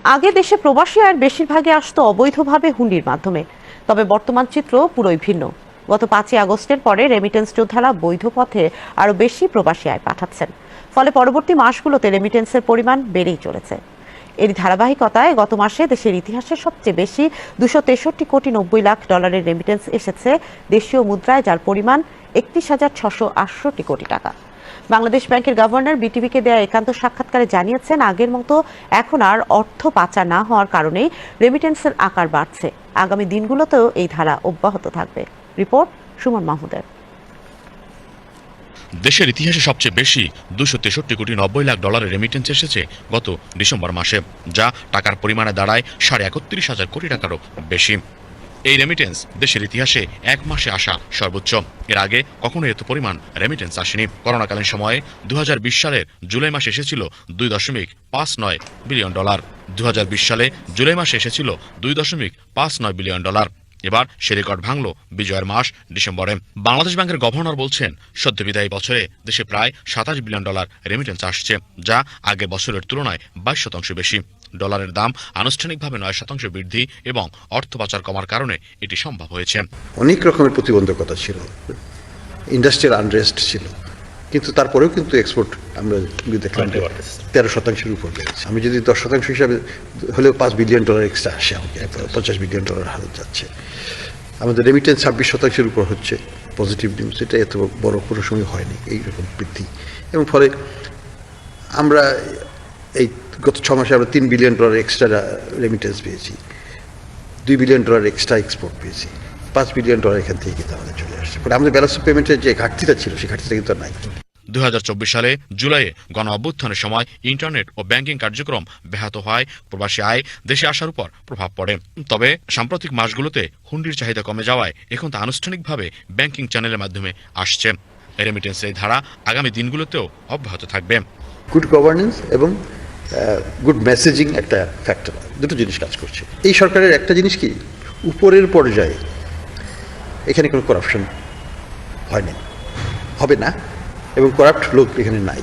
আগে দেশে প্রবাসী আয়ের বেশিরভাগই আসতো অবৈধভাবে হুন্ডির মাধ্যমে, তবে বর্তমান চিত্র পুরোই ভিন্ন। গত 5ই আগস্টের পরে রেমিটেন্স যোদ্ধারা বৈধ পথে আরও বেশি প্রবাসী আয় পাঠাচ্ছেন, ফলে পরবর্তী মাসগুলোতে রেমিটেন্সের পরিমাণ বেড়েই চলেছে। এর ধারাবাহিকতায় গত মাসে দেশের ইতিহাসে সবচেয়ে বেশি 263 কোটি 90 লাখ ডলারের রেমিটেন্স এসেছে দেশীয় মুদ্রায়, যার পরিমাণ 31,668 কোটি টাকা। বাংলাদেশ ব্যাংকের গভর্নর বিটিভিকে দেয়া একান্ত সাক্ষাৎকারে জানিয়েছেন, আগের মতো এখন আর অর্থ পাচার না হওয়ার কারণেই রেমিটেন্সের আকার বাড়ছে। আগামী দিনগুলোতেও এই ধারা অব্যাহত থাকবে। রিপোর্ট সুমন মাহমুদের। দেশের ইতিহাসে সবচেয়ে বেশি 263 কোটি 90 লাখ ডলারের রেমিটেন্স এসেছে গত ডিসেম্বর মাসে, যা টাকার পরিমাণে দাঁড়ায় 31,500 কোটি টাকারও বেশি। এই রেমিটেন্স দেশের ইতিহাসে এক মাসে আসা সর্বোচ্চ। এর আগে কখনো এত পরিমাণ রেমিটেন্স আসেনি। করোনাকালীন সময়ে 2020 সালের জুলাই মাসে এসেছিল 2.59 বিলিয়ন ডলার। 2020 সালে জুলাই মাসে এসেছিল 2.59 বিলিয়ন ডলার। এবার সে রেকর্ড ভাঙল বিজয়ের মাস ডিসেম্বরে। বাংলাদেশ ব্যাংকের গভর্নর বলছেন, সদ্য বিদায়ী বছরে দেশে প্রায় 27 বিলিয়ন ডলার রেমিটেন্স আসছে, যা আগের বছরের তুলনায় 22% বেশি। ডলারের দাম আনুষ্ঠানিকভাবে 9% বৃদ্ধি এবং অর্থ পাচার কমার কারণে এটি সম্ভব হয়েছে। অনেক রকমের প্রতিবন্ধকতা ছিল, ইন্ডাস্ট্রিয়াল আনরেস্ট ছিল, কিন্তু তারপরেও কিন্তু এক্সপোর্ট আমরা দেখলাম 13% উপর বেড়েছে। আমি যদি 10% হিসাবে হলেও 5 বিলিয়ন ডলার এক্সট্রা আসে, আমাকে 50 বিলিয়ন ডলার হারত যাচ্ছে। আমাদের রেমিটেন্স 26% উপর হচ্ছে, পজিটিভ নিউজ। এটা এত বড় কোনো সময় হয়নি এইরকম বৃদ্ধি, এবং ফলে আমরা এই গত 6 মাসে আমরা 3 বিলিয়ন ডলার এক্সট্রা রেমিটেন্স পেয়েছি, 2 বিলিয়ন ডলার এক্সট্রা এক্সপোর্ট পেয়েছি, 5 বিলিয়ন ডলার এখান থেকে কিন্তু আমাদের চলে আসছে। আমাদের ব্যালেন্স অফ পেমেন্টের যে ঘাটতিটা ছিল, সেই ঘাটতিটা কিন্তু নাই। 2024 সালে জুলাইয়ে গণ অভ্যুত্থানের সময় ইন্টারনেট ও ব্যাংকিং কার্যক্রম ব্যাহত হয় প্রবাসী আয় দেশে আসার উপর প্রভাব পড়ে। তবে সাম্প্রতিক মাসগুলোতে হুন্ডির চাহিদা কমে যাওয়ায় এখন তা আনুষ্ঠানিকভাবে ব্যাংকিং চ্যানেলের মাধ্যমে আসছে। রেমিটেন্সের এই ধারা আগামী দিনগুলোতেও অব্যাহত থাকবে। গুড গভর্নেন্স এবং গুড মেসেজিং একটা ফ্যাক্টর, দুটো জিনিস কাজ করছে। এই সরকারের একটা জিনিস কি, উপরের পর্যায়ে এখানে কোনো করাপশন হয়নি, হবে না, এবং করাপ্ট লোক এখানে নাই।